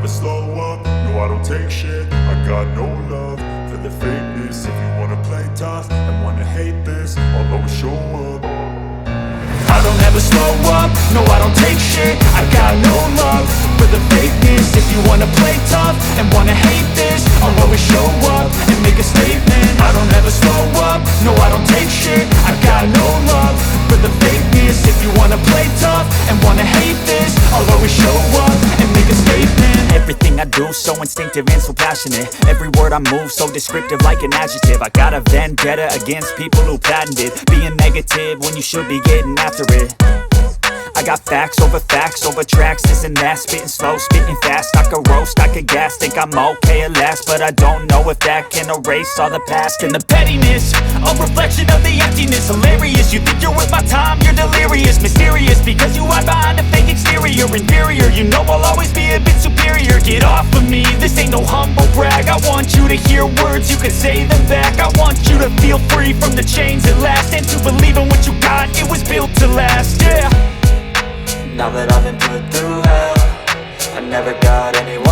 slow up, no I don't take shit. I got no love for the fakeness. If you wanna play tough and wanna hate this, I'll always show up. I don't ever slow up, no I don't take shit. I got no love for the fakeness. If you wanna play tough and wanna hate this, I'll always show up and make a statement. I don't ever slow up, no I don't take shit. I got no love for the fakeness. If you wanna play tough and wanna hate this, I'll always show up and make a statement. Everything I do so instinctive and so passionate. Every word I move so descriptive like an adjective. I got a vendetta against people who patented being negative when you should be getting after it. I got facts over tracks, this and that. Spitting slow, spitting fast. I could roast, I could gas. Think I'm okay at last, but I don't know if that can erase all the past. And the pettiness, a reflection of the emptiness. Hilarious, you think you're worth my time, you're delirious. Mysterious, because you hide behind a fake exterior. Inferior, you know I'll always be a bit superior. Get off of me, this ain't no humble brag. I want you to hear words, you can say them back. I want you to feel free from the chains at last, and to believe in what you got, it was built to last, yeah. Now that I've been put through hell, I never got anyone